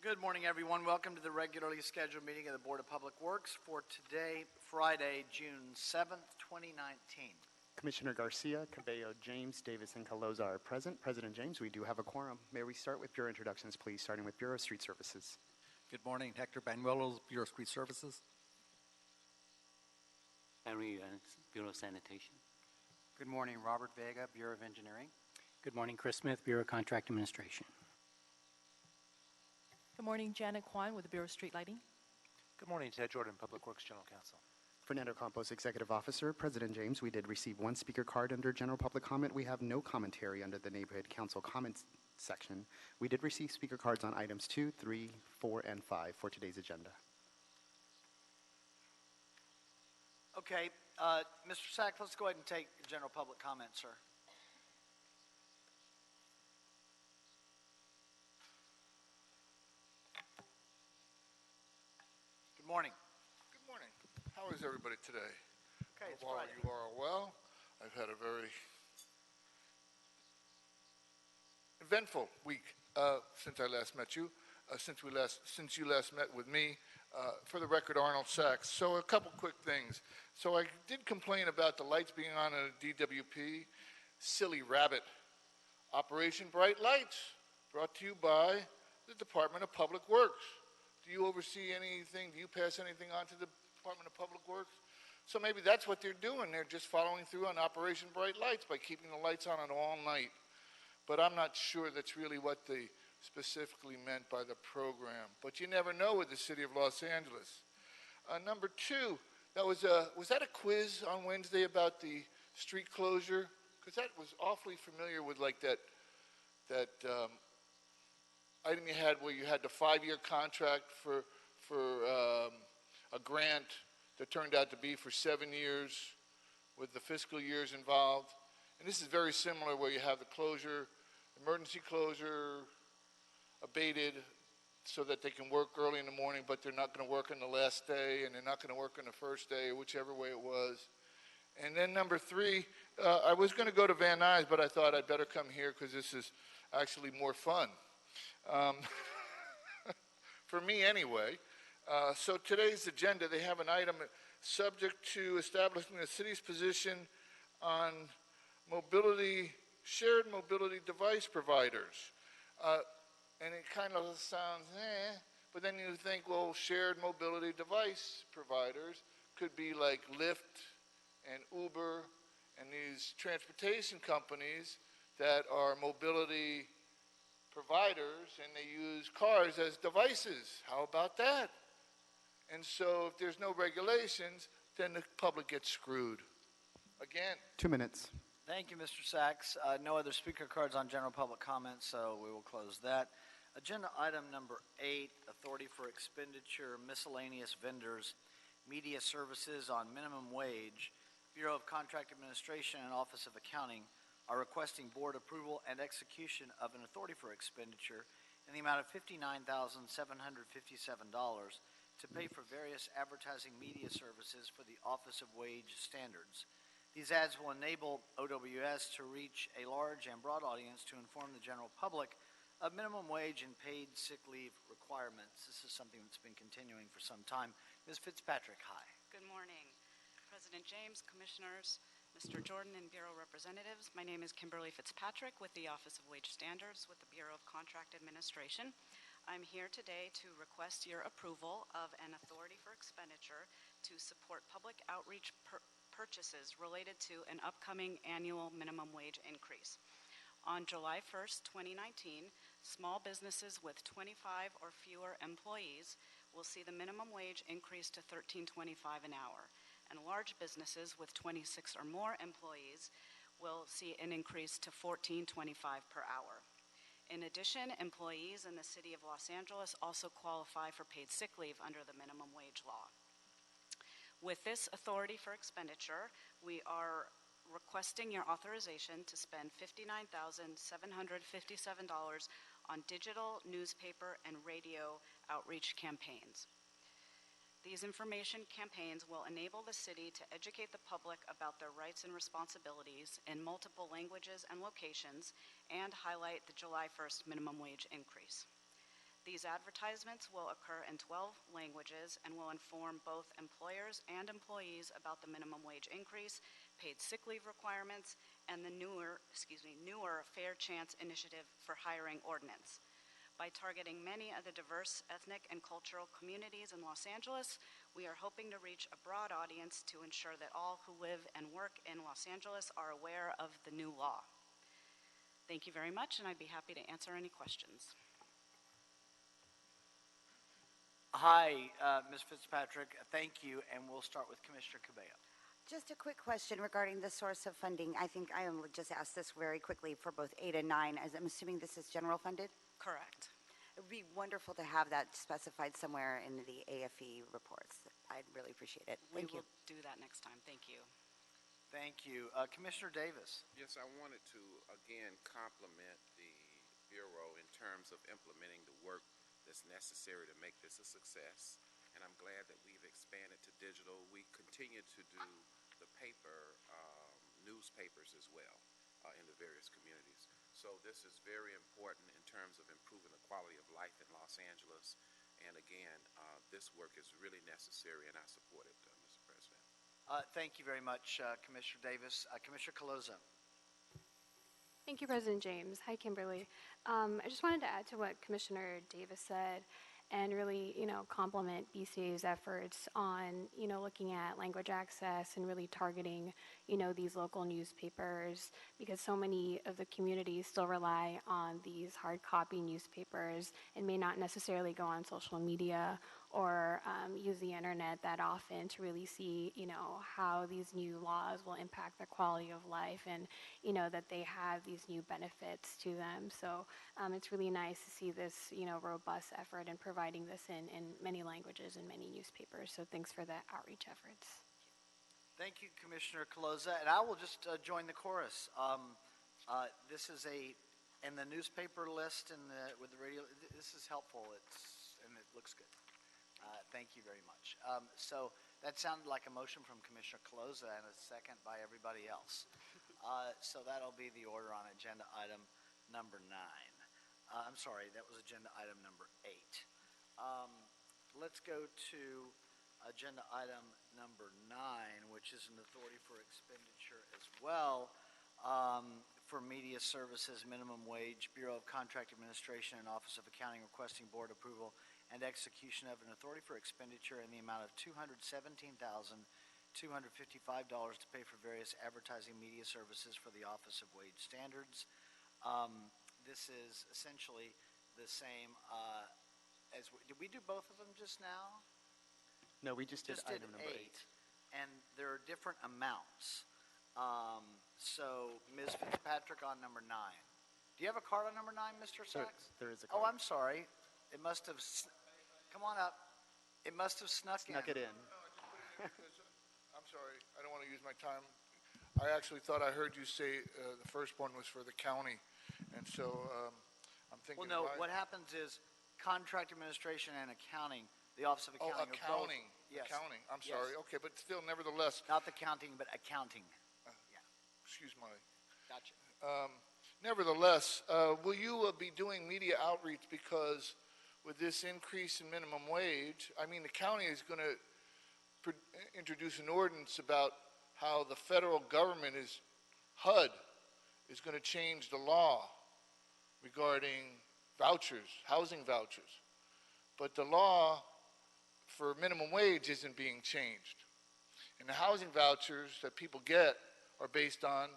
Good morning, everyone. Welcome to the regularly scheduled meeting of the Board of Public Works for today, Friday, June 7th, 2019. Commissioner Garcia, Cabello, James, Davis, and Caloza are present. President James, we do have a quorum. May we start with bureau introductions, please, starting with Bureau of Street Services. Good morning. Hector Banuelos, Bureau of Street Services. Henry, Bureau of Sanitation. Good morning. Robert Vega, Bureau of Engineering. Good morning. Chris Smith, Bureau of Contract Administration. Good morning. Janet Kwan with the Bureau of Street Lighting. Good morning. Ted Jordan, Public Works General Counsel. Fernando Campos, Executive Officer. President James, we did receive one speaker card under general public comment. We have no commentary under the Neighborhood Council comments section. We did receive speaker cards on items 2, 3, 4, and 5 for today's agenda. Okay, Mr. Sachs, let's go ahead and take general public comment, sir. Good morning. Good morning. How is everybody today? Okay, it's Hope all Friday. you are well. I've had a very eventful week since I last met you. Since you last met with me. For the record, Arnold Sachs. So a couple quick things. So I did complain about the lights being on in a DWP. Silly rabbit. Operation Bright Lights, brought to you by the Department of Public Works. Do you oversee anything? Do you pass anything on to the Department of Public Works? So maybe that's what they're doing. They're just following through on Operation Bright Lights by keeping the lights on all night. But I'm not sure that's really what they specifically meant by the program. But you never know with the city of Los Angeles. Number two, was that a quiz on Wednesday about the street closure? Because that was awfully familiar with like that item you had where you had the 5-year contract for a grant that turned out to be for 7 years with the fiscal years involved. And this is very similar where you have the closure, emergency closure, abated so that they can work early in the morning, but they're not going to work on the last day, and they're not going to work on the first day, or whichever way it was. And then number three, I was going to go to Van Nuys, but I thought I'd better come here because this is actually more fun. For me anyway. So today's agenda, they have an item subject to establishing the city's position on shared mobility device providers. And it kind of sounds, but then you think, well, shared mobility device providers could be like Lyft and Uber and these transportation companies that are mobility providers and they use cars as devices. How about that? And so if there's no regulations, then the public gets screwed. Again. 2 minutes. Thank you, Mr. Sachs. No other speaker cards on general public comment, so we will close that. Agenda item number 8, authority for expenditure, miscellaneous vendors, media services on minimum wage. Bureau of Contract Administration and Office of Accounting are requesting board approval and execution of an authority for expenditure in the amount of $59,757 to pay for various advertising media services for the Office of Wage Standards. These ads will enable OWS to reach a large and broad audience to inform the general public of minimum wage and paid sick leave requirements. This is something that's been continuing for some time. Ms. Fitzpatrick, hi. Good morning, President James, Commissioners, Mr. Jordan, and Bureau representatives. My name is Kimberly Fitzpatrick with the Office of Wage Standards with the Bureau of Contract Administration. I'm here today to request your approval of an authority for expenditure to support public outreach purchases related to an upcoming annual minimum wage increase. On July 1st, 2019, small businesses with 25 or fewer employees will see the minimum wage increase to $13.25 an hour, and large businesses with 26 or more employees will see an increase to $14.25 per hour. In addition, employees in the City of Los Angeles also qualify for paid sick leave under the minimum wage law. With this authority for expenditure, we are requesting your authorization to spend $59,757 on digital, newspaper, and radio outreach campaigns. These information campaigns will enable the city to educate the public about their rights and responsibilities in multiple languages and locations and highlight the July 1st minimum wage increase. These advertisements will occur in 12 languages and will inform both employers and employees about the minimum wage increase, paid sick leave requirements, and the newer Fair Chance Initiative for Hiring ordinance. By targeting many of the diverse ethnic and cultural communities in Los Angeles, we are hoping to reach a broad audience to ensure that all who live and work in Los Angeles are aware of the new law. Thank you very much, and I'd be happy to answer any questions. Hi, Ms. Fitzpatrick, thank you, and we'll start with Commissioner Cabello. Just a quick question regarding the source of funding. I think I will just ask this very quickly for both 8 and 9, as I'm assuming this is general funded? Correct. It would be wonderful to have that specified somewhere in the AFE reports. I'd really appreciate it. Thank you. We will do that next time. Thank you. Thank you. Commissioner Davis. Yes, I wanted to again compliment the Bureau in terms of implementing the work that's necessary to make this a success. And I'm glad that we've expanded to digital. We continue to do the paper newspapers as well in the various communities. So this is very important in terms of improving the quality of life in Los Angeles. And again, this work is really necessary, and I support it, Mr. President. Thank you very much, Commissioner Davis. Commissioner Caloza. Thank you, President James. Hi, Kimberly. I just wanted to add to what Commissioner Davis said and really, compliment BCA's efforts on, looking at language access and really targeting, these local newspapers, because so many of the communities still rely on these hard copy newspapers and may not necessarily go on social media or use the internet that often to really see, how these new laws will impact their quality of life and, that they have these new benefits to them. So it's really nice to see this, robust effort in providing this in many languages and many newspapers. So thanks for the outreach efforts. Thank you, Commissioner Caloza. And I will just join the chorus. This is in the newspaper list and with the radio, this is helpful. And it looks good. Thank you very much. So that sounded like a motion from Commissioner Caloza and a second by everybody else. So that'll be the order on agenda item number 9. I'm sorry, that was agenda item number 8. Let's go to agenda item number 9, which is an authority for expenditure as well for media services, minimum wage, Bureau of Contract Administration, and Office of Accounting requesting board approval and execution of an authority for expenditure in the amount of $217,255 to pay for various advertising media services for the Office of Wage Standards. This is essentially the same as, did we do both of them just now? No, we just did item number 8. And there are different amounts. So Ms. Fitzpatrick on number 9. Do you have a card on number 9, Mr. Sachs? There is a card. Oh, I'm sorry. It must have, come on up. It must have snuck it in. I'm sorry, I don't want to use my time. I actually thought I heard you say the first one was for the county, and so I'm thinking. Well, no, what happens is contract administration and accounting, the Office of Accounting. Oh, accounting. Yes. Accounting, I'm sorry. Okay, but still, nevertheless. Not the counting, but accounting. Yeah. Excuse my. Gotcha. Nevertheless, will you be doing media outreach, because with this increase in minimum wage, I mean, the county is going to introduce an ordinance about how the federal government HUD is going to change the law regarding vouchers, housing vouchers. But the law for minimum wage isn't being changed. And the housing vouchers that people get are based on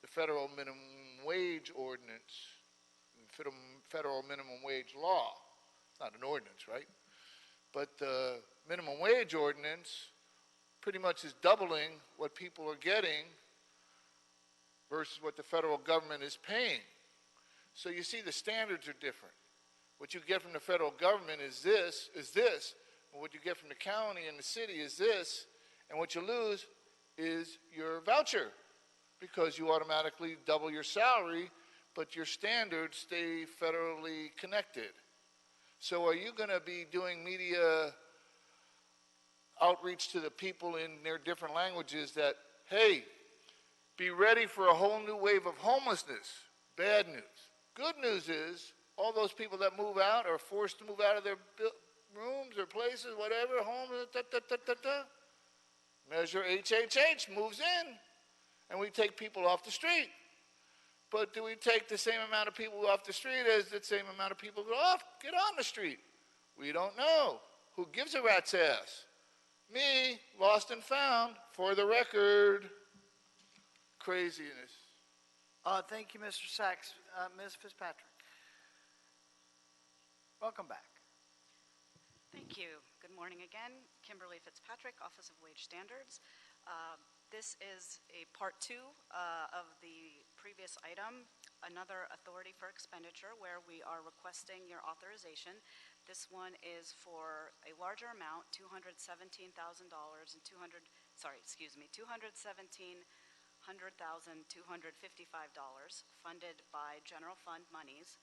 the federal minimum wage ordinance, federal minimum wage law. Not an ordinance, right? But the minimum wage ordinance pretty much is doubling what people are getting versus what the federal government is paying. So you see, the standards are different. What you get from the federal government is this, and what you get from the county and the city is this, and what you lose is your voucher, because you automatically double your salary, but your standards stay federally connected. So are you going to be doing media outreach to the people in their different languages that, hey, be ready for a whole new wave of homelessness? Bad news. Good news is all those people that move out or are forced to move out of their rooms or places, whatever, homes, Measure HHH moves in, and we take people off the street. But do we take the same amount of people off the street as the same amount of people get on the street? We don't know. Who gives a rat's ass? Me, lost and found, for the record. Craziness. Thank you, Mr. Sachs. Ms. Fitzpatrick. Welcome back. Thank you. Good morning again. Kimberly Fitzpatrick, Office of Wage Standards. This is a part 2 of the previous item, another authority for expenditure where we are requesting your authorization. This one is for a larger amount, $217,000 and $217,255 funded by general fund monies.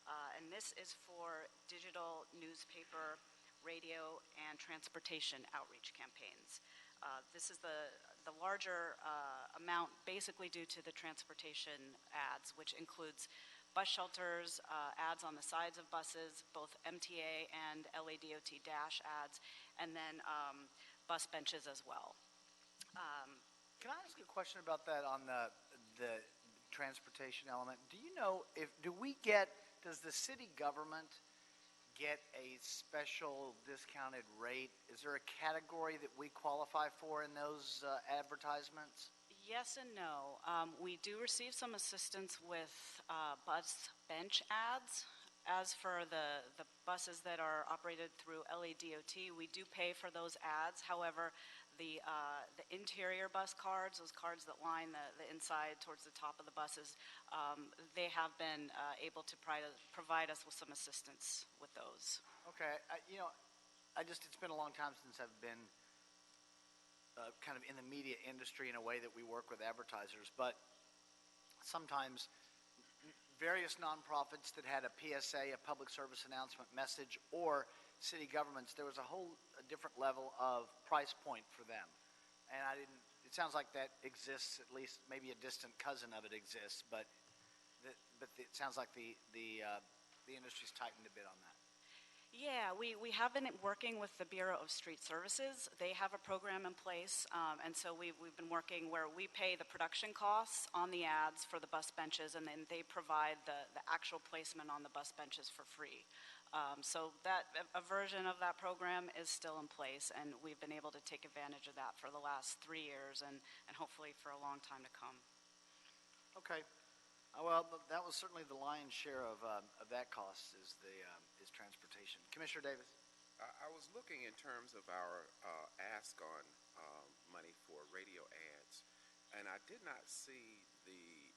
And this is for digital newspaper, radio, and transportation outreach campaigns. This is the larger amount basically due to the transportation ads, which includes bus shelters, ads on the sides of buses, both MTA and LADOT dash ads, and then bus benches as well. Can I ask a question about that on the transportation element? Do you know does the city government get a special discounted rate? Is there a category that we qualify for in those advertisements? Yes and no. We do receive some assistance with bus bench ads. As for the buses that are operated through LADOT, we do pay for those ads. However, the interior bus cards, those cards that line the inside towards the top of the buses, they have been able to provide us with some assistance with those. Okay. It's been a long time since I've been kind of in the media industry in a way that we work with advertisers, but sometimes various nonprofits that had a PSA, a public service announcement message, or city governments, there was a different level of price point for them. And it sounds like that exists, at least maybe a distant cousin of it exists, but it sounds like the industry's tightened a bit on that. Yeah, we have been working with the Bureau of Street Services. They have a program in place, and so we've been working where we pay the production costs on the ads for the bus benches, and then they provide the actual placement on the bus benches for free. So a version of that program is still in place, and we've been able to take advantage of that for the last 3 years and hopefully for a long time to come. Okay. Well, that was certainly the lion's share of that cost is transportation. Commissioner Davis. I was looking in terms of our ask on money for radio ads, and I did not see the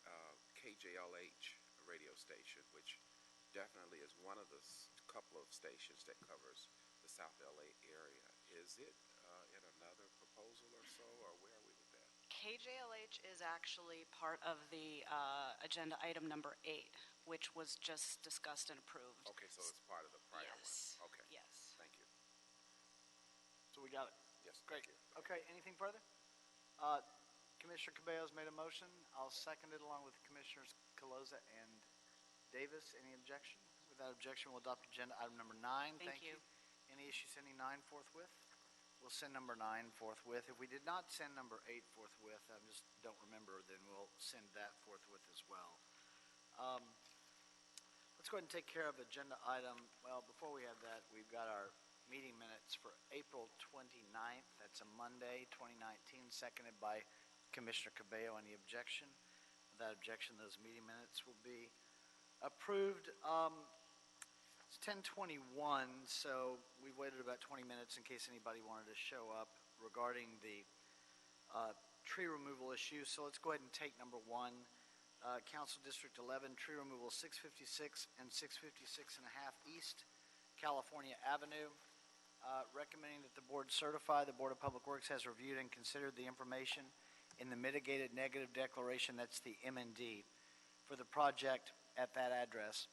KJLH radio station, which definitely is one of the couple of stations that covers the South LA area. Is it in another proposal or so, or where are we with that? KJLH is actually part of the agenda item number 8, which was just discussed and approved. Okay, so it's part of the prior Yes. one. Okay. Yes. Thank you. So we got it. Yes. Great. Thank you. Okay, anything further? Commissioner Caballo's made a motion. I'll second it along with Commissioners Caloza and Davis. Any objection? Without objection, we'll adopt agenda item number 9. Thank you. Any issue sending 9 forthwith? We'll send number 9 forthwith. If we did not send number 8 forthwith, I just don't remember, then we'll send that forthwith as well. Let's go ahead and take care of agenda item. Well, before we have that, we've got our meeting minutes for April 29th. That's a Monday, 2019, seconded by Commissioner Cabello. Any objection? Without objection, those meeting minutes will be approved. It's 10:21, so we've waited about 20 minutes in case anybody wanted to show up regarding the tree removal issue. So let's go ahead and take number 1. Council District 11, tree removal 656 and 656 and a half East California Avenue. Recommending that the board certify the Board of Public Works has reviewed and considered the information in the mitigated negative declaration, that's the M&D, for the project at that address,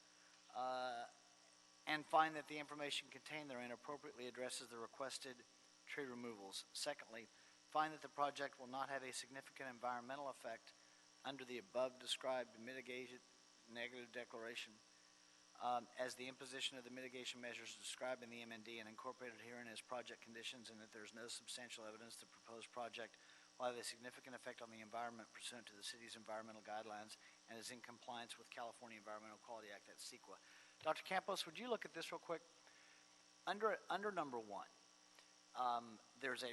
and find that the information contained therein appropriately addresses the requested tree removals. Secondly, find that the project will not have a significant environmental effect under the above described mitigated negative declaration. as the imposition of the mitigation measures described in the MND and incorporated herein as project conditions, and that there is no substantial evidence the proposed project will have a significant effect on the environment pursuant to the city's environmental guidelines and is in compliance with California Environmental Quality Act, that's CEQA. Dr. Campos, would you look at this real quick? Under number one, there's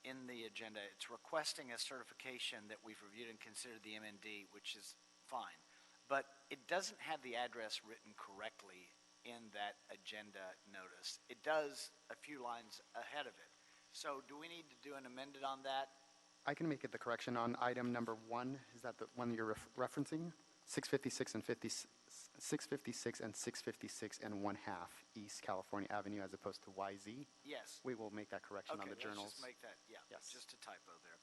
in the agenda, it's requesting a certification that we've reviewed and considered the MND, which is fine. But it doesn't have the address written correctly in that agenda notice. It does a few lines ahead of it. So do we need to do an amended on that? I can make it the correction on item number 1. Is that the one you're referencing? 656 and 656 and 656 and 1/2 East California Avenue as opposed to YZ? Yes. We will make that correction on the Okay, journals. let's just make that, yeah, Yes. just a typo there.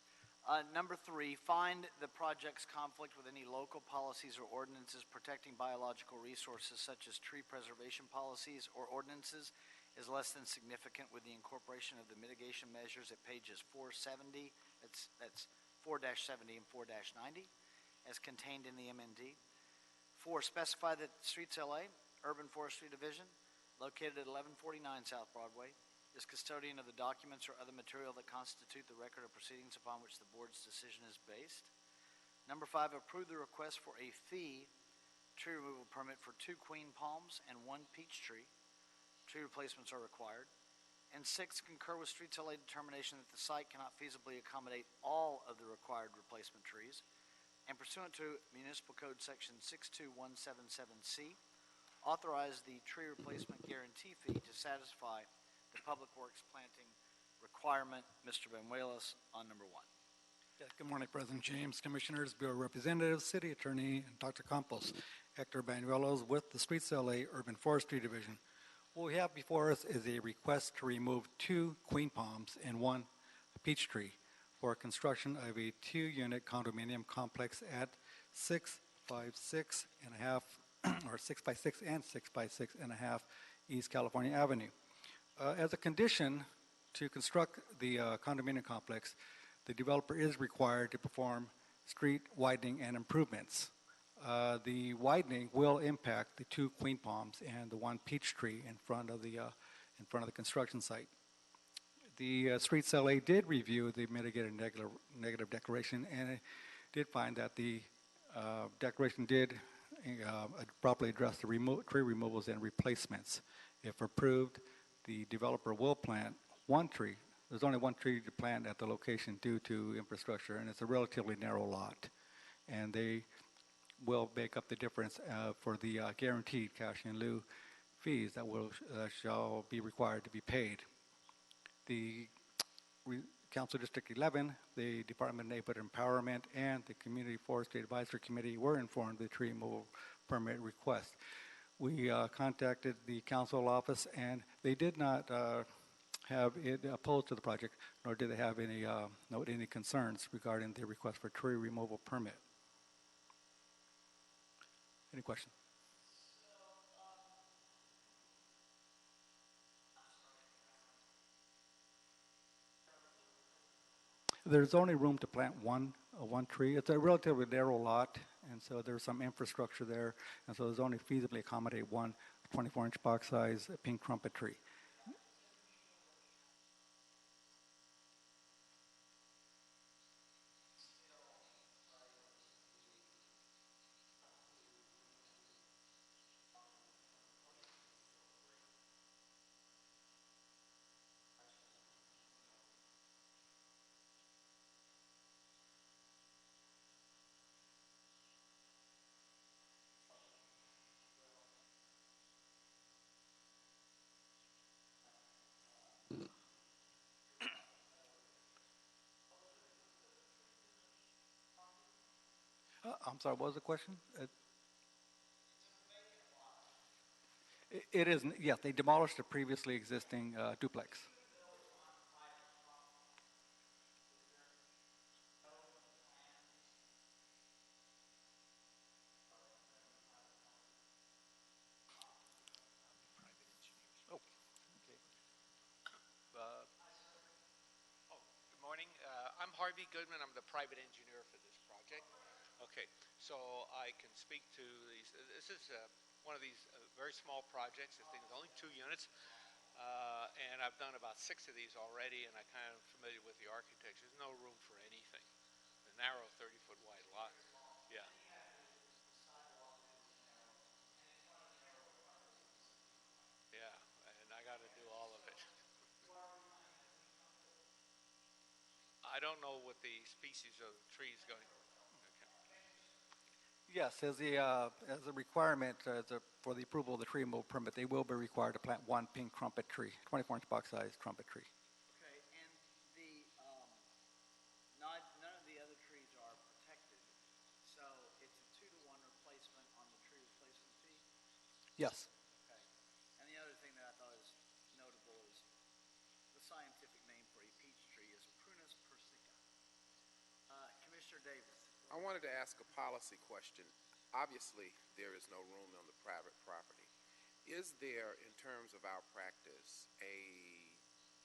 Number 3, find the project's conflict with any local policies or ordinances protecting biological resources such as tree preservation policies or ordinances is less than significant with the incorporation of the mitigation measures at pages 470, that's 4-70 and 4-90, as contained in the MND. 4, specify that Streets LA, Urban Forestry Division, located at 1149 South Broadway, is custodian of the documents or other material that constitute the record of proceedings upon which the board's decision is based. Number 5, approve the request for a fee tree removal permit for 2 queen palms and 1 peach tree. Tree replacements are required. And 6, concur with Streets LA determination that the site cannot feasibly accommodate all of the required replacement trees. And pursuant to Municipal Code Section 62177C, authorize the tree replacement guarantee fee to satisfy the Public Works planting requirement. Mr. Benuelos on number 1. Yeah, good morning, President James, Commissioners, Bureau Representatives, City Attorney, and Dr. Campos. Hector Banuelos with the Streets LA Urban Forestry Division. What we have before us is a request to remove 2 queen palms and 1 peach tree for construction of a 2-unit condominium complex at 656 and a half, or 6x6 and 6x6 and a half East California Avenue. As a condition to construct the condominium complex, the developer is required to perform street widening and improvements. The widening will impact the 2 queen palms and the 1 peach tree in front of the construction site. The Streets LA did review the mitigated negative declaration, and it did find that the declaration did properly address the tree removals and replacements. If approved, the developer will plant 1 tree. There's only 1 tree to plant at the location due to infrastructure, and it's a relatively narrow lot. And they will make up the difference for the guaranteed cash in lieu fees that shall be required to be paid. The Council District 11, the Department of Neighborhood Empowerment, and the Community Forestry Advisory Committee were informed of the tree removal permit request. We contacted the council office, and they did not have it opposed to the project, nor did they have any concerns regarding the request for tree removal permit. Any questions? There's only room to plant one tree. It's a relatively narrow lot, and so there's some infrastructure there, and so there's only feasibly accommodate 1 24-inch box size pink trumpet tree. I'm sorry, what was the question? It is, yes, they demolished the previously existing duplex. Good morning. I'm Harvey Goodman. I'm the private engineer for this project. Okay, so I can speak to these. This is one of these very small projects. This thing is only 2 units. And I've done about 6 of these already, and I'm kind of familiar with the architecture. There's no room for anything. The narrow 30-foot wide lot. Yeah. Yeah, and I got to do all of it. I don't know what the species of the trees going. Okay. Yes, as a requirement for the approval of the tree removal permit, they will be required to plant one pink trumpet tree, 24-inch box-sized trumpet tree. Okay, and none of the other trees are protected, so it's a 2-to-1 replacement on the tree replacement fee? Yes. Okay. And the other thing that I thought is notable is the scientific name for a peach tree is Prunus persica. Commissioner Davis. I wanted to ask a policy question. Obviously, there is no room on the private property. Is there, in terms of our practice, a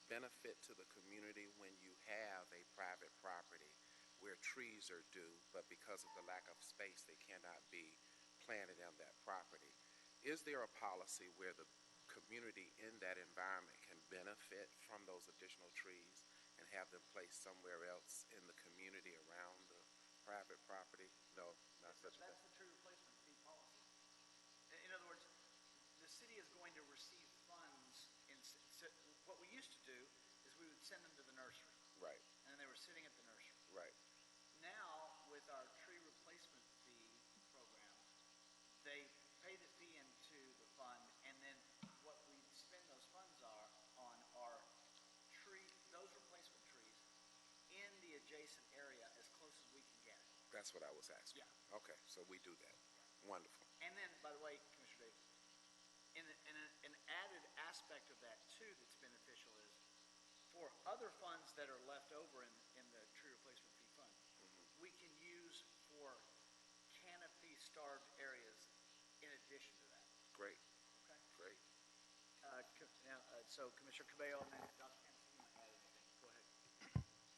benefit to the community when you have a private property where trees are due, but because of the lack of space, they cannot be planted on that property? Is there a policy where the community in that environment can benefit from those additional trees and have them placed somewhere else in the community around the private property? No, not such a thing. That's the tree replacement fee policy. In other words, the city is going to receive funds. So what we used to do is we would send them to the nursery. Right. And they were sitting at the nursery. Right. Now, with our tree replacement fee program, they pay the fee into the fund, and then what we spend those funds on are those replacement trees in the adjacent area as close as we can get it. That's what I was asking. Yeah. Okay, so we do that. Wonderful. And then, by the way, Commissioner Davis, an added aspect of that, too, that's beneficial is for other funds that are left over in the tree replacement fee fund, we can use for canopy-starved areas in addition to that. Great. Okay? Great. So Commissioner Cabello and then Dr. Hanson, you might add anything. Go ahead.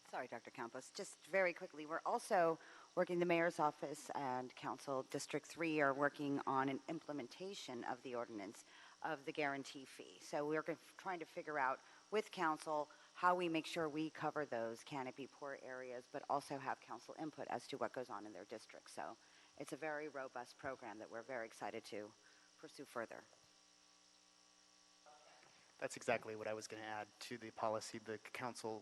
Sorry, Dr. Campos. Just very quickly, we're also working, the mayor's office and council, District 3 are working on an implementation of the ordinance of the guarantee fee. So we're trying to figure out with council how we make sure we cover those canopy poor areas, but also have council input as to what goes on in their district. So it's a very robust program that we're very excited to pursue further. That's exactly what I was going to add to the policy. The council,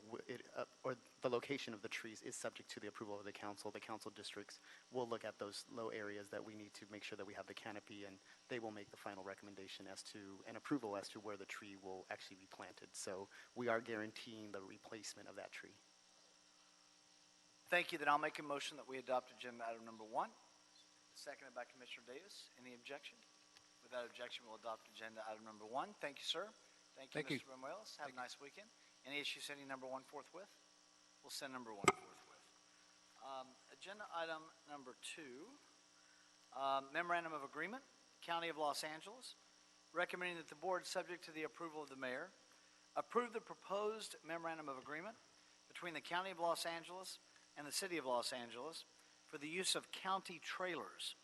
or the location of the trees is subject to the approval of the council. The council districts will look at those low areas that we need to make sure that we have the canopy, and they will make the final recommendation as to, an approval as to where the tree will actually be planted. So we are guaranteeing the replacement of that tree. Thank you. Then I'll make a motion that we adopt agenda item number 1, seconded by Commissioner Davis. Any objection? Without objection, we'll adopt agenda item number 1. Thank you, sir. Thank you, Mr. Romualdez. Have a nice weekend. Any issue sending number 1 forthwith? We'll send number 1 forthwith. Agenda item number 2, memorandum of agreement, County of Los Angeles, recommending that the board, subject to the approval of the mayor, approve the proposed memorandum of agreement between the County of Los Angeles and the City of Los Angeles for the use of county trailers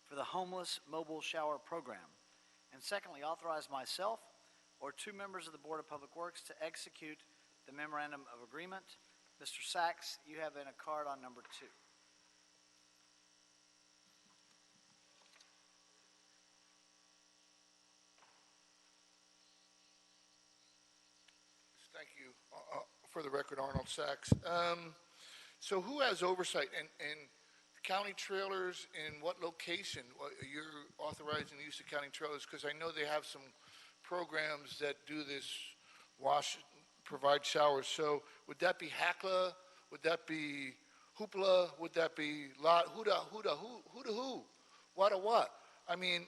for the homeless mobile shower program. And secondly, authorize myself or 2 members of the Board of Public Works to execute the memorandum of agreement. Mr. Sachs, you have in a card on number 2. Thank you. For the record, Arnold Sachs. So who has oversight and county trailers in what location? You're authorizing the use of county trailers because I know they have some programs that do this provide showers. So would that be HACLA? Would that be Hoopla? Would that be who to who? What to what? I mean,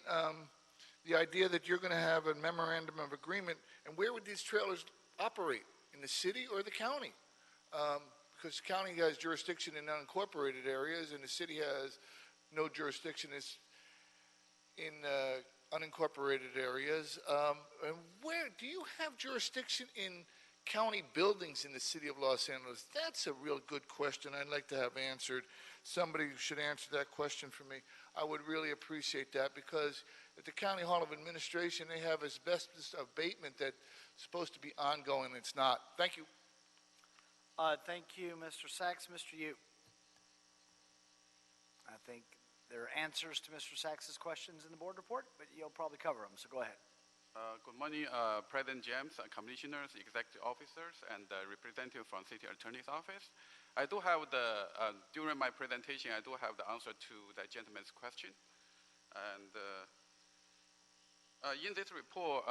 the idea that you're going to have a memorandum of agreement, and where would these trailers operate? In the city or the county? Because the county has jurisdiction in unincorporated areas, and the city has no jurisdiction in unincorporated areas. And where do you have jurisdiction in county buildings in the city of Los Angeles? That's a real good question I'd like to have answered. Somebody should answer that question for me. I would really appreciate that, because at the County Hall of Administration, they have asbestos abatement that's supposed to be ongoing. It's not. Thank you. Thank you, Mr. Sachs. Mr. Yu. I think there are answers to Mr. Sachs's questions in the board report, but you'll probably cover them, so go ahead. Good morning, President James, commissioners, executive officers, and representative from City Attorney's Office. I do have during my presentation, I do have the answer to the gentleman's question. And in this report,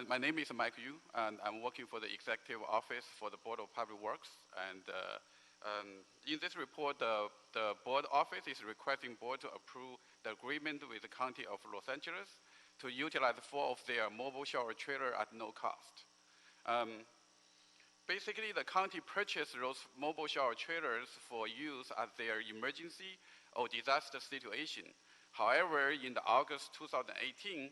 my name is Mike Yu, and I'm working for the executive office for the Board of Public Works. And in this report, the board office is requesting board to approve the agreement with the County of Los Angeles to utilize 4 of their mobile shower trailer at no cost. Basically, the county purchased those mobile shower trailers for use as their emergency or disaster situation. However, in the August 2018,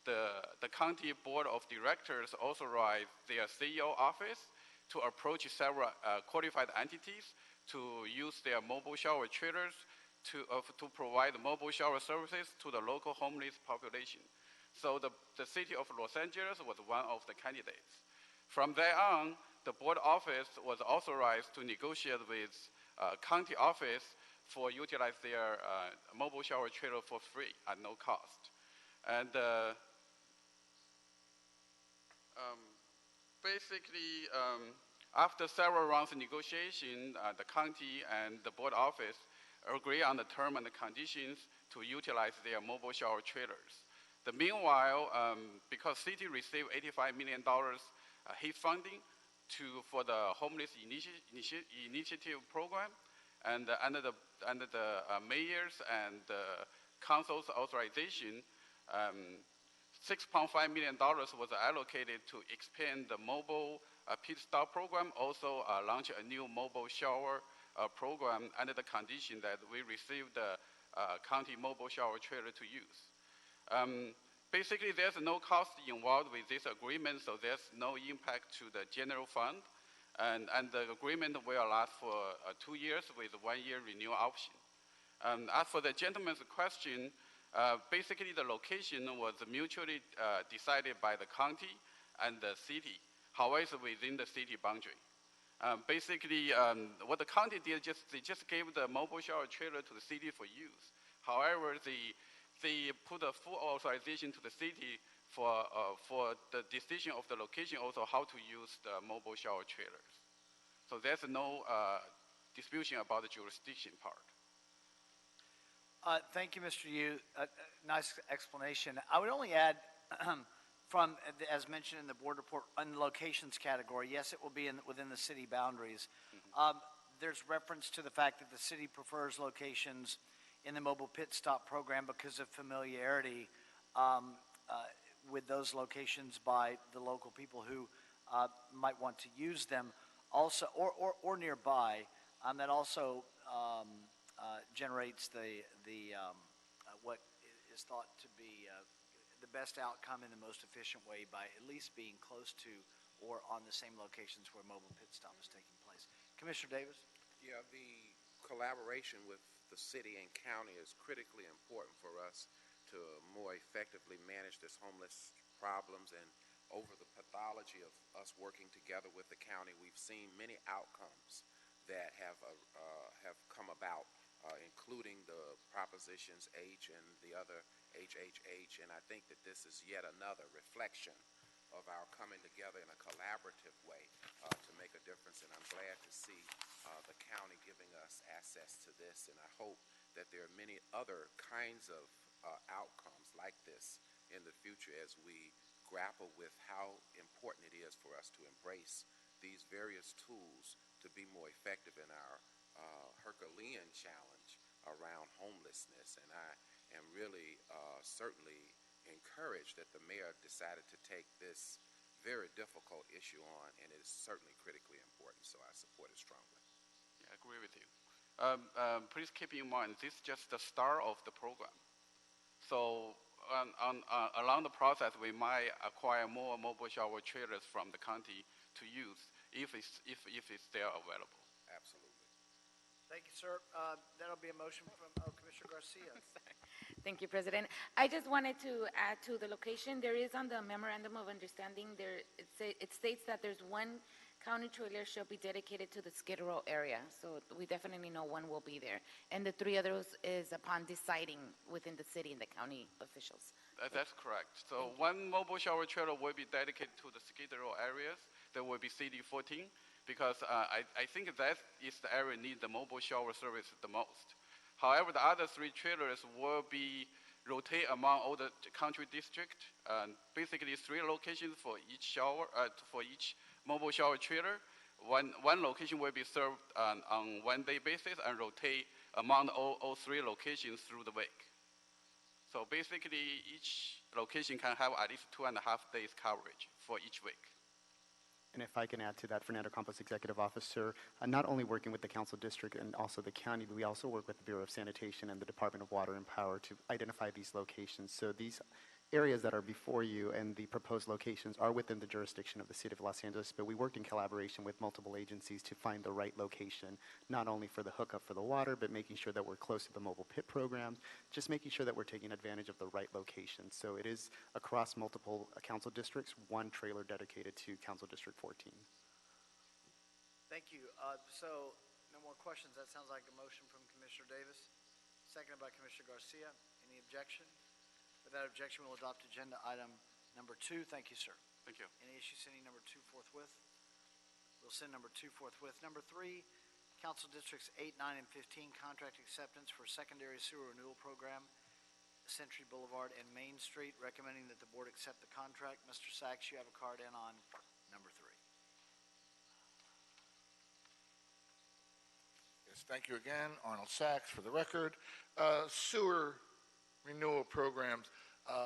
the county board of directors authorized their CEO office to approach several qualified entities to use their mobile shower trailers to provide mobile shower services to the local homeless population. So the city of Los Angeles was one of the candidates. From there on, the board office was authorized to negotiate with county office for utilize their mobile shower trailer for free at no cost. And basically, after several rounds of negotiation, the county and the board office agree on the term and the conditions to utilize their mobile shower trailers. Meanwhile, because city received $85 million HIF funding for the homeless initiative program, and under the mayor's and council's authorization, $6.5 million was allocated to expand the mobile pit stop program, also launch a new mobile shower program under the condition that we receive the county mobile shower trailer to use. Basically, there's no cost involved with this agreement, so there's no impact to the general fund. And the agreement will last for 2 years with a 1-year renewal option. As for the gentleman's question, basically the location was mutually decided by the county and the city, however, within the city boundary. Basically, what the county did, they just gave the mobile shower trailer to the city for use. However, they put a full authorization to the city for the decision of the location, also how to use the mobile shower trailers. So there's no disputation about the jurisdiction part. Thank you, Mr. Yu. Nice explanation. I would only add, from, as mentioned in the board report, on the locations category, yes, it will be within the city boundaries. There's reference to the fact that the city prefers locations in the mobile pit stop program because of familiarity with those locations by the local people who might want to use them, also or nearby. That also generates what is thought to be the best outcome in the most efficient way by at least being close to or on the same locations where mobile pit stop is taking place. Commissioner Davis? Yeah, the collaboration with the city and county is critically important for us to more effectively manage this homeless problems. And over the pathology of us working together with the county, we've seen many outcomes that have come about, including the propositions H and the other HHH. And I think that this is yet another reflection of our coming together in a collaborative way to make a difference. And I'm glad to see the county giving us access to this. And I hope that there are many other kinds of outcomes like this in the future as we grapple with how important it is for us to embrace these various tools to be more effective in our Herculean challenge around homelessness. And I am really certainly encouraged that the mayor decided to take this very difficult issue on, and it is certainly critically important, so I support it strongly. Yeah, I agree with you. Please keep in mind, this is just the start of the program. So along the process, we might acquire more mobile shower trailers from the county to use if it's there available. Absolutely. Thank you, sir. That'll be a motion from Commissioner Garcia. Thank you, President. I just wanted to add to the location. There is on the memorandum of understanding, it states that there's one county trailer shall be dedicated to the Skid Row area. So we definitely know one will be there. And the three others is upon deciding within the city and the county officials. That's correct. So one mobile shower trailer will be dedicated to the Skid Row areas. There will be CD 14 because I think that is the area need the mobile shower service the most. However, the other three trailers will be rotate among all the country district. Basically, three locations for each shower, for each mobile shower trailer. One location will be served on one-day basis and rotate among all three locations through the week. So basically, each location can have at least 2.5 days coverage for each week. And if I can add to that, Fernando Campos, Executive Officer, not only working with the council district and also the county, but we also work with the Bureau of Sanitation and the Department of Water and Power to identify these locations. So these areas that are before you and the proposed locations are within the jurisdiction of the City of Los Angeles, but we worked in collaboration with multiple agencies to find the right location, not only for the hookup for the water, but making sure that we're close to the mobile pit programs, just making sure that we're taking advantage of the right location. So it is across multiple council districts, one trailer dedicated to Council District 14. Thank you. So no more questions. That sounds like a motion from Commissioner Davis, seconded by Commissioner Garcia. Any objection? Without objection, we'll adopt agenda item number 2. Thank you, sir. Thank you. Any issue sending number 2 forthwith? We'll send number 2 forthwith. Number 3, Council Districts 8, 9, and 15, contract acceptance for secondary sewer renewal program, Century Boulevard and Main Street, recommending that the board accept the contract. Mr. Sachs, you have a card in on number 3. Yes, thank you again. Arnold Sachs for the record. Sewer renewal programs. On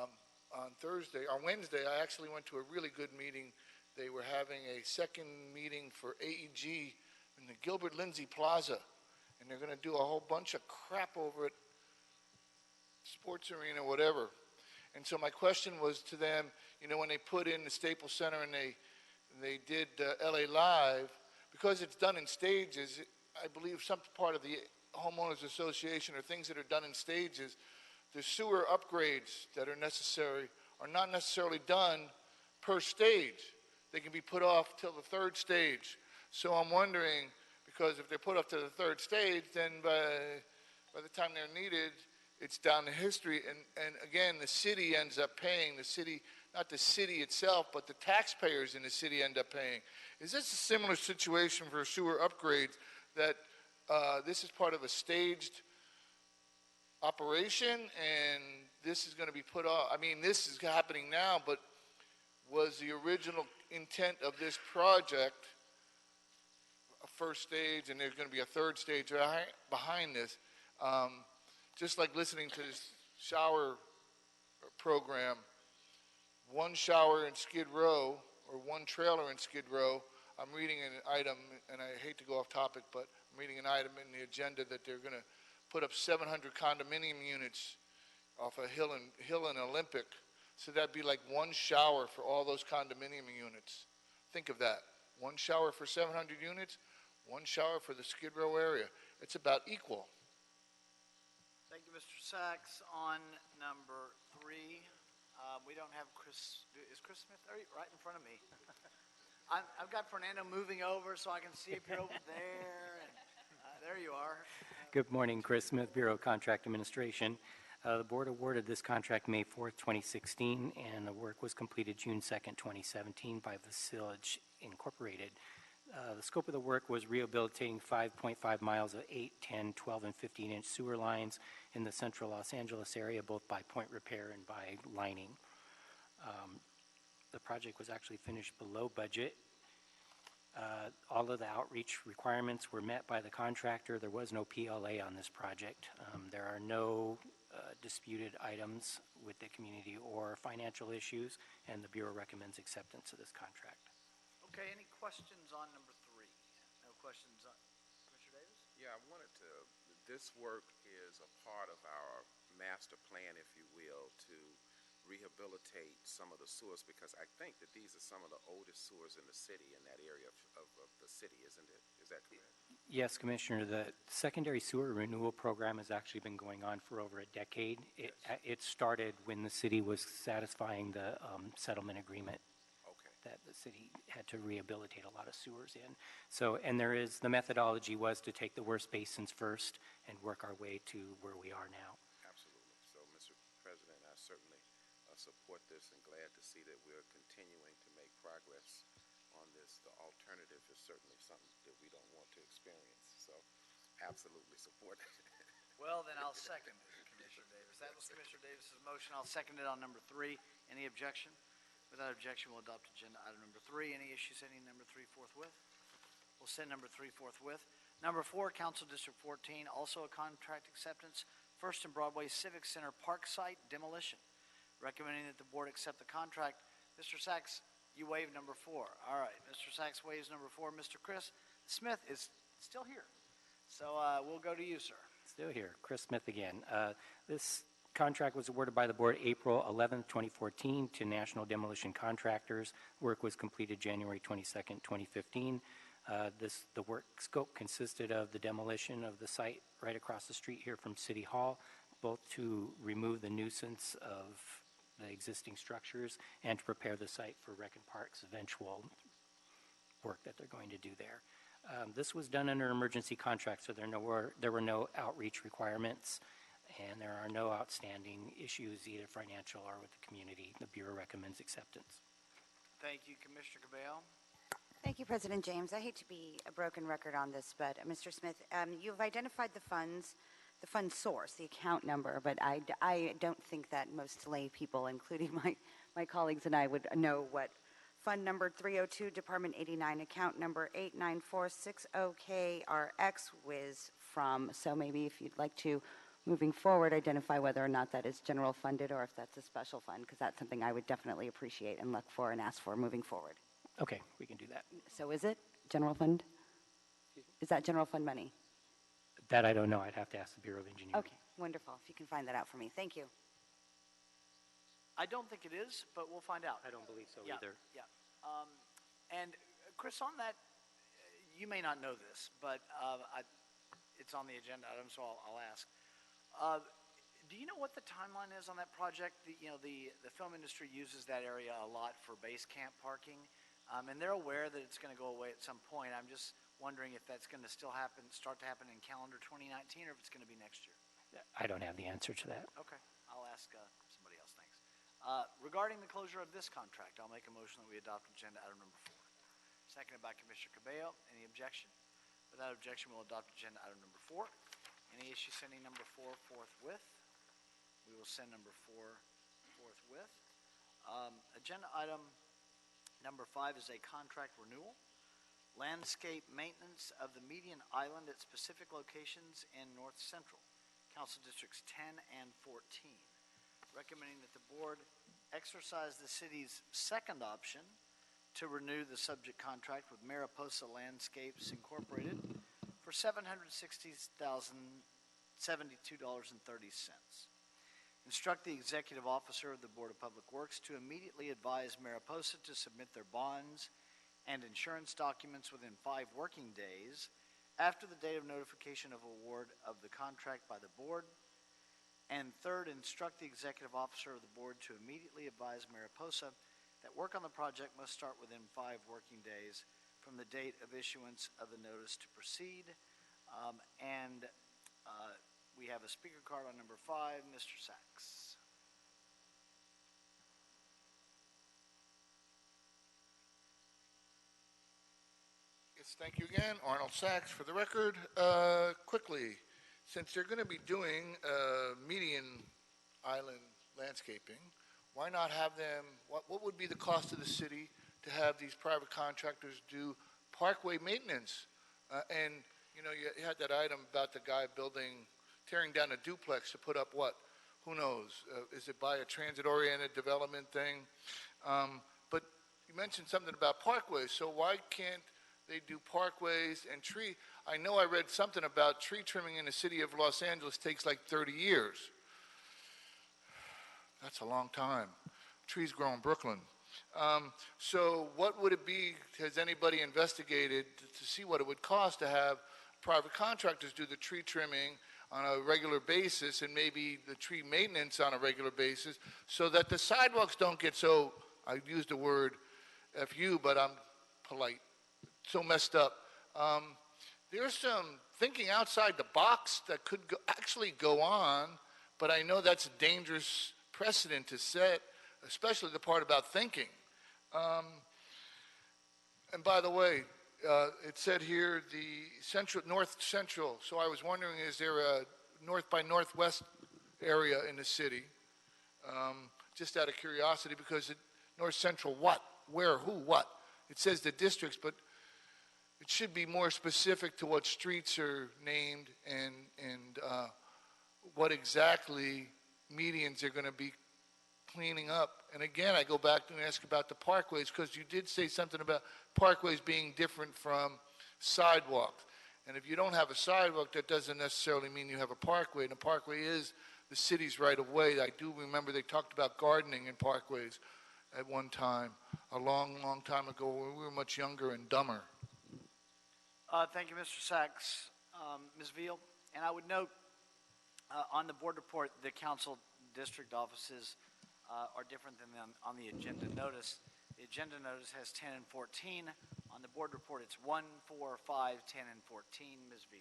Wednesday, I actually went to a really good meeting. They were having a second meeting for AEG in the Gilbert Lindsay Plaza, and they're going to do a whole bunch of crap over at Sports Arena, whatever. And so my question was to them, you know, when they put in the Staples Center and they did LA Live, because it's done in stages, I believe some part of the homeowners association or things that are done in stages, the sewer upgrades that are necessary are not necessarily done per stage. They can be put off till the third stage. So I'm wondering, because if they're put off to the third stage, then by the time they're needed, it's down to history. And again, the city ends up paying, the city, not the city itself, but the taxpayers in the city end up paying. Is this a similar situation for sewer upgrades, that this is part of a staged operation, and this is going to be put off? I mean, this is happening now, but was the original intent of this project a first stage, and there's going to be a third stage behind this? Just like listening to this shower program, one shower in Skid Row, or one trailer in Skid Row. I'm reading an item, and I hate to go off topic, but I'm reading an item in the agenda that they're going to put up 700 condominium units off a hill in Olympic. So that'd be like one shower for all those condominium units. Think of that. One shower for 700 units, one shower for the Skid Row area. It's about equal. Thank you, Mr. Sachs. On number 3, we don't have Chris. Is Chris Smith right in front of me? I've got Fernando moving over so I can see if you're over there. And, there you are. Good morning, Chris Smith, Bureau of Contract Administration. The board awarded this contract May 4th, 2016, and the work was completed June 2nd, 2017 by Vasillage Incorporated. The scope of the work was rehabilitating 5.5 miles of 8, 10, 12, and 15-inch sewer lines in the central Los Angeles area, both by point repair and by lining. The project was actually finished below budget. All of the outreach requirements were met by the contractor. There was no PLA on this project. There are no disputed items with the community or financial issues, and the Bureau recommends acceptance of this contract. Okay, any questions on number 3? No questions on Commissioner Davis? Yeah, I wanted to, this work is a part of our master plan, if you will, to rehabilitate some of the sewers, because I think that these are some of the oldest sewers in the city, in that area of the city, isn't it? Is that correct? Yes, Commissioner, the secondary sewer renewal program has actually been going on for over a decade. It started when the city was satisfying the settlement agreement that the city had to rehabilitate a lot of sewers in. So, and the methodology was to take the worst basins first and work our way to where we are now. Absolutely. So, Mr. President, I certainly support this and glad to see that we're continuing to make progress on this. The alternative is certainly something that we don't want to experience. So, absolutely support it. Well, then I'll second it, Commissioner Davis. That was Commissioner Davis's motion. I'll second it on number 3. Any objection? Without objection, we'll adopt agenda item number 3. Any issues sending number 3 forthwith? We'll send number 3 forthwith. Number 4, Council District 14, also a contract acceptance, First and Broadway Civic Center Park Site demolition. Recommending that the board accept the contract. Mr. Sachs, you waive number 4. All right, Mr. Sachs waives number 4. Mr. Chris Smith is still here. So we'll go to you, sir. Still here, Chris Smith again. This contract was awarded by the board April 11, 2014 to National Demolition Contractors. Work was completed January 22nd, 2015. The work scope consisted of the demolition of the site right across the street here from City Hall, both to remove the nuisance of the existing structures and to prepare the site for Rec and Park's eventual work that they're going to do there. This was done under emergency contract, so there were no outreach requirements, and there are no outstanding issues, either financial or with the community. The Bureau recommends acceptance. Thank you, Commissioner Cabello. Thank you, President James. I hate to be a broken record on this, but Mr. Smith, you've identified the fund source, the account number, but I don't think that most lay people, including my colleagues and I, would know what fund number 302, Department 89, account number 89460KRX was from. So maybe if you'd like to, moving forward, identify whether or not that is general funded or if that's a special fund, because that's something I would definitely appreciate and look for and ask for moving forward. Okay, we can do that. So is it general fund? Is that general fund money? That I don't know. I'd have to ask the Bureau of Engineering. Okay, wonderful. If you can find that out for me. Thank you. I don't think it is, but we'll find out. I don't believe so Yeah, either. yeah. And Chris, on that, you may not know this, but it's on the agenda item, so I'll ask. Do you know what the timeline is on that project? The film industry uses that area a lot for base camp parking, and they're aware that it's going to go away at some point. I'm just wondering if that's going to still start to happen in calendar 2019, or if it's going to be next year. I don't have the answer to that. Okay, I'll ask somebody else. Thanks. Regarding the closure of this contract, I'll make a motion that we adopt agenda item number 4. Seconded by Commissioner Cabello. Any objection? Without objection, we'll adopt agenda item number 4. Any issue sending number 4 forthwith? We will send number 4 forthwith. Agenda item number 5 is a contract renewal. Landscape maintenance of the median island at specific locations in North Central, Council Districts 10 and 14. Recommending that the board exercise the city's second option to renew the subject contract with Mariposa Landscapes Incorporated for $760,072.30. Instruct the executive officer of the Board of Public Works to immediately advise Mariposa to submit their bonds and insurance documents within 5 working days after the date of notification of award of the contract by the board. And third, instruct the executive officer of the board to immediately advise Mariposa that work on the project must start within 5 working days from the date of issuance of the notice to proceed. We have a speaker card on number 5, Mr. Sachs. Yes, thank you again. Arnold Sachs for the record. Quickly, since they're going to be doing median island landscaping, why not have them, what would be the cost to the city to have these private contractors do parkway maintenance? And, you had that item about the guy tearing down a duplex to put up what? Who knows? Is it by a transit-oriented development thing? But you mentioned something about parkways, so why can't they do parkways and tree? I know I read something about tree trimming in the city of Los Angeles takes like 30 years. That's a long time. Trees grow in Brooklyn. So what would it be, has anybody investigated to see what it would cost to have private contractors do the tree trimming on a regular basis and maybe the tree maintenance on a regular basis so that the sidewalks don't get so, I used the word FU, but I'm polite, so messed up. There's some thinking outside the box that could actually go on, but I know that's a dangerous precedent to set, especially the part about thinking. And by the way, it said here the north central, so I was wondering, is there a north by northwest area in the city? Just out of curiosity, because north central what? Where? Who? What? It says the districts, but it should be more specific to what streets are named and what exactly medians are going to be cleaning up. And again, I go back and ask about the parkways, because you did say something about parkways being different from sidewalks. And if you don't have a sidewalk, that doesn't necessarily mean you have a parkway. And a parkway is the city's right of way. I do remember they talked about gardening in parkways at one time, a long, long time ago, when we were much younger and dumber. Thank you, Mr. Sachs. Ms. Veal, and I would note on the board report, the council district offices are different than on the agenda notice. The agenda notice has 10 and 14. On the board report, it's 1, 4, 5, 10, and 14. Ms. Veal.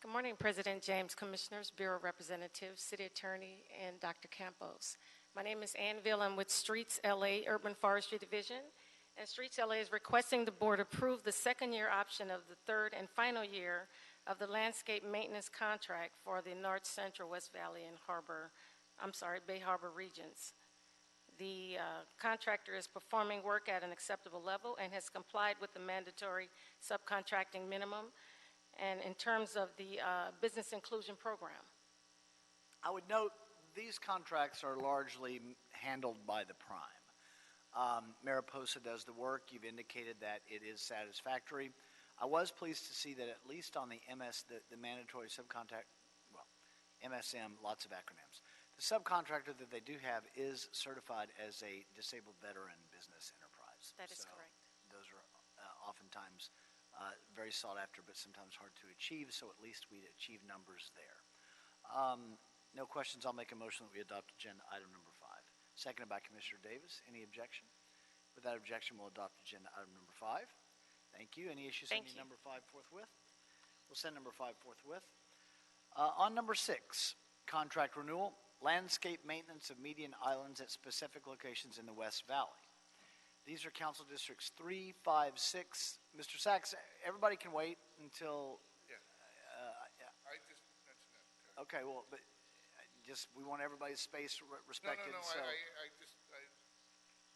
Good morning, President James, Commissioners, Bureau Representatives, City Attorney, and Dr. Campos. My name is Ann Veal. I'm with Streets LA Urban Forestry Division. And Streets LA is requesting the board approve the second year option of the third and final year of the landscape maintenance contract for the North Central, West Valley, and Bay Harbor regions. The contractor is performing work at an acceptable level and has complied with the mandatory subcontracting minimum and in terms of the business inclusion program. I would note these contracts are largely handled by the prime. Mariposa does the work. You've indicated that it is satisfactory. I was pleased to see that at least on the the mandatory subcontract, well, MSM, lots of acronyms. The subcontractor that they do have is certified as a disabled veteran business enterprise. That is correct. Those are oftentimes very sought after, but sometimes hard to achieve, so at least we achieve numbers there. No questions. I'll make a motion that we adopt agenda item number 5. Seconded by Commissioner Davis. Any objection? Without objection, we'll adopt agenda item number 5. Thank you. Any issues on number 5 forthwith? We'll send number 5 forthwith. On number 6, contract renewal, landscape maintenance of median islands at specific locations in the West Valley. These are council districts 3, 5, 6. Mr. Sachs, everybody can wait until. Yeah. I just mentioned that. Okay, well, but we want everybody's space respected. No. So. I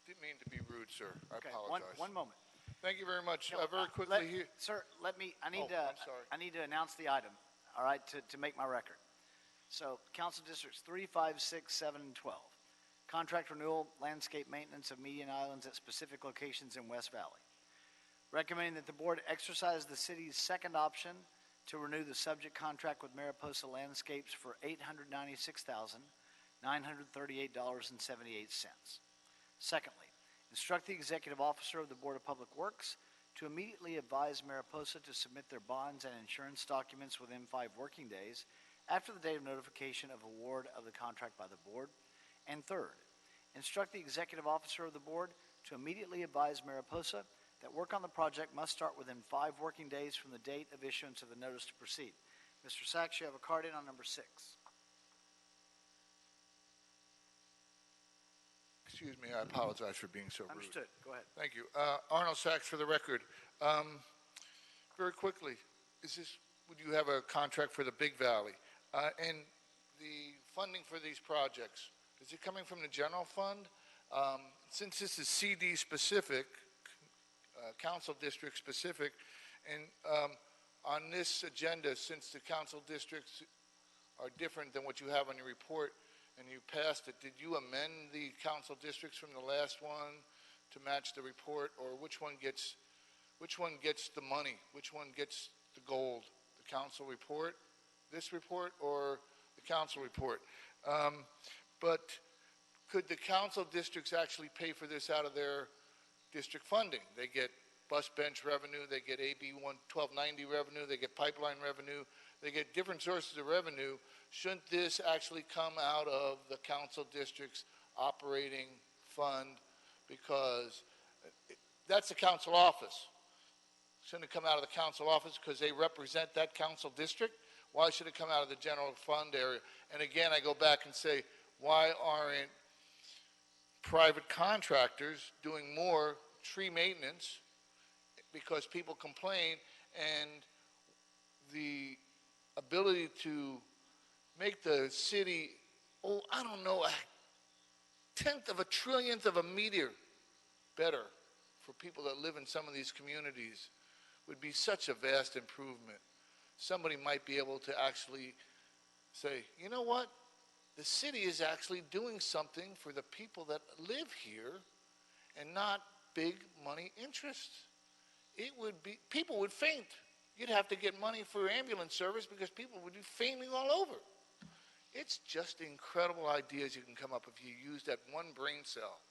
didn't mean to be rude, sir. I okay, apologize. One moment. Thank you very much. Very quickly here. Sir, I need I'm sorry. I need to announce the item, all right, to make my record. So, council districts 3, 5, 6, 7, and 12. Contract renewal, landscape maintenance of median islands at specific locations in West Valley. Recommending that the board exercise the city's second option to renew the subject contract with Mariposa Landscapes for $896,938.78. Secondly, instruct the executive officer of the Board of Public Works to immediately advise Mariposa to submit their bonds and insurance documents within 5 working days after the date of notification of award of the contract by the board. And third, instruct the executive officer of the board to immediately advise Mariposa that work on the project must start within 5 working days from the date of issuance of the notice to proceed. Mr. Sachs, you have a card in on number 6. Excuse me, I apologize for being so rude. Understood. Go ahead. Thank you. Arnold Sachs for the record. Very quickly, would you have a contract for the Big Valley? And the funding for these projects, is it coming from the general fund? Since this is CD specific, council district specific, and on this agenda, since the council districts are different than what you have on your report, and you passed it, did you amend the council districts from the last one to match the report, or which one gets the money? Which one gets the gold? The council report, this report, or the council report? But could the council districts actually pay for this out of their district funding? They get bus bench revenue, they get AB 1290 revenue, they get pipeline revenue, they get different sources of revenue. Shouldn't this actually come out of the council district's operating fund? Because that's the council office. Shouldn't it come out of the council office because they represent that council district? Why should it come out of the general fund area? And again, I go back and say, why aren't private contractors doing more tree maintenance? Because people complain, and the ability to make the city, I don't know, a tenth of a trillionth of a meter better for people that live in some of these communities would be such a vast improvement. Somebody might be able to actually say, you know what? The city is actually doing something for the people that live here and not big money interests. It would be, people would faint. You'd have to get money for ambulance service because people would be fainting all over. It's just incredible ideas you can come up if you use that one brain cell.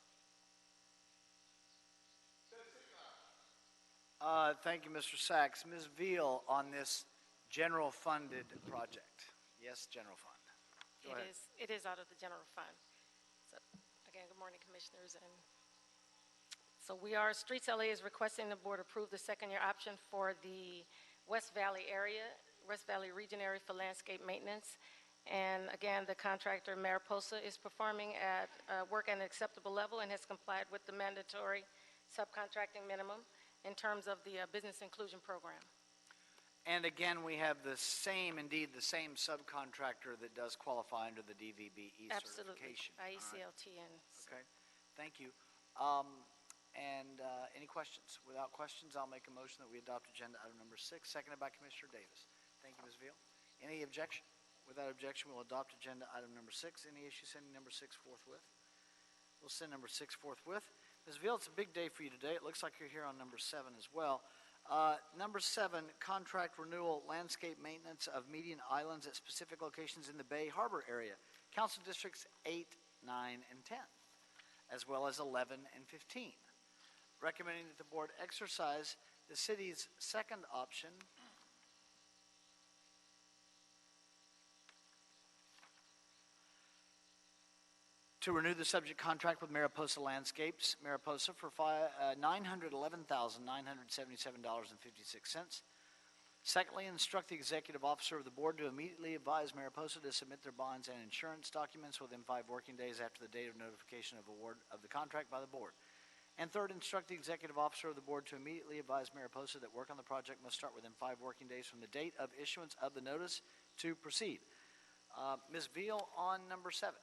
Thank you, Mr. Sachs. Ms. Veal on this general funded project. Yes, general fund. Go ahead. It is out of the general fund. So, again, good morning, commissioners. And so Streets LA is requesting the board approve the second-year option for the West Valley area, West Valley region area for landscape maintenance. And again, the contractor, Mariposa, is performing at work at an acceptable level and has complied with the mandatory subcontracting minimum in terms of the business inclusion program. And again, we have the same subcontractor that does qualify under the DVBE Absolutely. certification. IECLT and Okay, thank you. Any questions? Without questions, I'll make a motion that we adopt agenda item number 6, seconded by Commissioner Davis. Thank you, Ms. Veal. Any objection? Without objection, we'll adopt agenda item number 6. Any issue sending number 6 forthwith? We'll send number 6 forthwith. Ms. Veal, it's a big day for you today. It looks like you're here on number 7 as well. Number 7, contract renewal, landscape maintenance of median islands at specific locations in the Bay Harbor area. Council districts 8, 9, and 10, as well as 11 and 15. Recommending that the board exercise the city's second option to renew the subject contract with Mariposa Landscapes, Mariposa, for $911,977.56. Secondly, instruct the executive officer of the board to immediately advise Mariposa to submit their bonds and insurance documents within 5 working days after the date of notification of award of the contract by the board. And third, instruct the executive officer of the board to immediately advise Mariposa that work on the project must start within 5 working days from the date of issuance of the notice to proceed. Ms. Veal on number 7.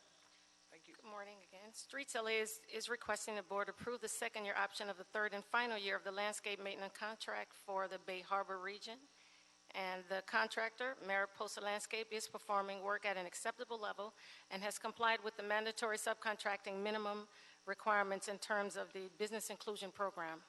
Thank you. good morning again. Streets LA is requesting the board approve the second-year option of the third and final year of the landscape maintenance contract for the Bay Harbor region. And the contractor, Mariposa Landscape, is performing work at an acceptable level and has complied with the mandatory subcontracting minimum requirements in terms of the business inclusion program.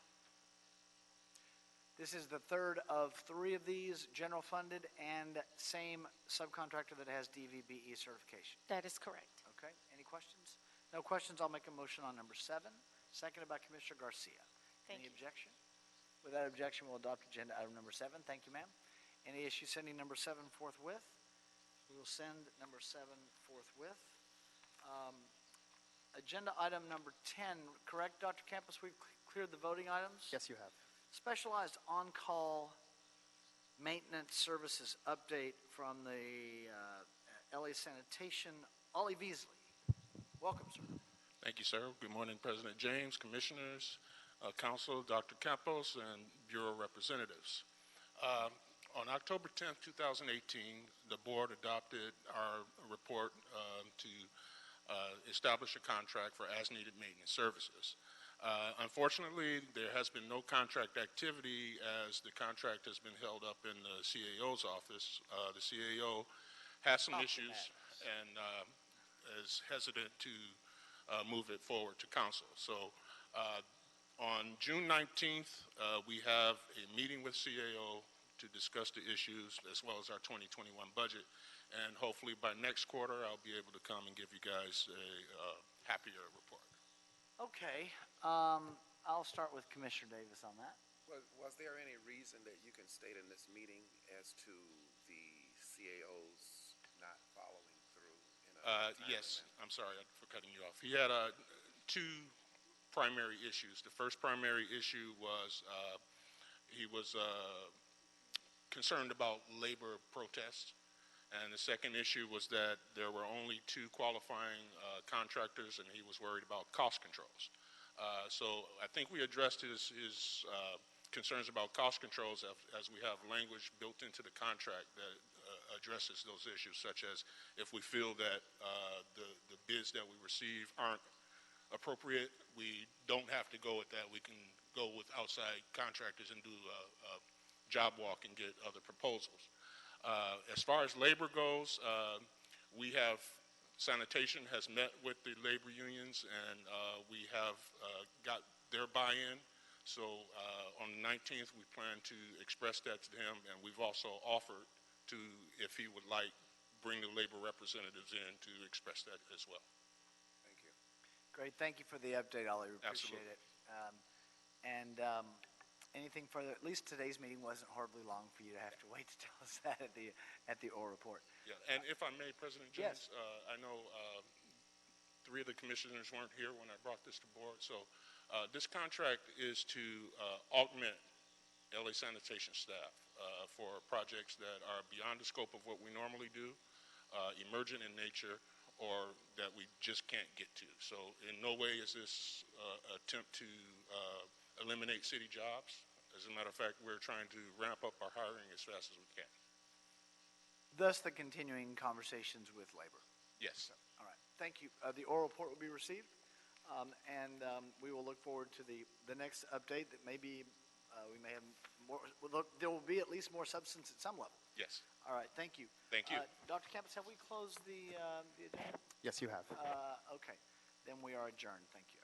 This is the third of 3 of these, general funded, and same subcontractor that has DVBE certification. That is correct. Okay, any questions? No questions, I'll make a motion on number 7, seconded by Commissioner Garcia. Any objection? Without objection, we'll adopt agenda item number 7. Thank you, ma'am. Any issue sending number 7 forthwith? We will send number 7 forthwith. Agenda item number 10, correct, Dr. Campos? We've cleared the voting items? Yes, you have. Specialized on-call maintenance services update from the LA Sanitation, Ollie Beasley. Welcome, sir. Thank you, sir. Good morning, President James, commissioners, council, Dr. Campos, and Bureau representatives. On October 10th, 2018, the board adopted our report to establish a contract for as-needed maintenance services. Unfortunately, there has been no contract activity as the contract has been held up in the CAO's office. The CAO has some issues and is hesitant to move it forward to council. So on June 19th, we have a meeting with CAO to discuss the issues as well as our 2021 budget. And hopefully by next quarter, I'll be able to come and give you guys a happier report. Okay, I'll start with Commissioner Davis on that. Was there any reason that you can state in this meeting as to the CAO's not following through in a timely Yes, manner? I'm sorry for cutting you off. He had two primary issues. The first primary issue was he was concerned about labor protests. And the second issue was that there were only two qualifying contractors, and he was worried about cost controls. So I think we addressed his concerns about cost controls as we have language built into the contract that addresses those issues, such as if we feel that the bids that we receive aren't appropriate, we don't have to go with that. We can go with outside contractors and do a job walk and get other proposals. As far as labor goes, we have sanitation has met with the labor unions, and we have got their buy-in. So on the 19th, we plan to express that to him, and we've also offered to, if he would like, bring the labor representatives in to express that as well. Thank you. Great, thank you for the update, Ollie. We appreciate Absolutely. it. Anything further? At least today's meeting wasn't horribly long for you to have to wait to tell us that at the oral report. Yeah, and if I may, President James, I know three of the commissioners weren't here when I brought this to board, so this contract is to augment LA sanitation staff for projects that are beyond the scope of what we normally do, emergent in nature, or that we just can't get to. So in no way is this attempt to eliminate city jobs. As a matter of fact, we're trying to ramp up our hiring as fast as we can. Thus, the continuing conversations with labor. Yes. All right, thank you. The oral report will be received, and we will look forward to the next update that maybe we may have more, there will be at least more substance at some level. Yes. All right, thank you. Thank you. Dr. Campos, have we closed the agenda? Yes, you have. Okay, then we are adjourned. Thank you.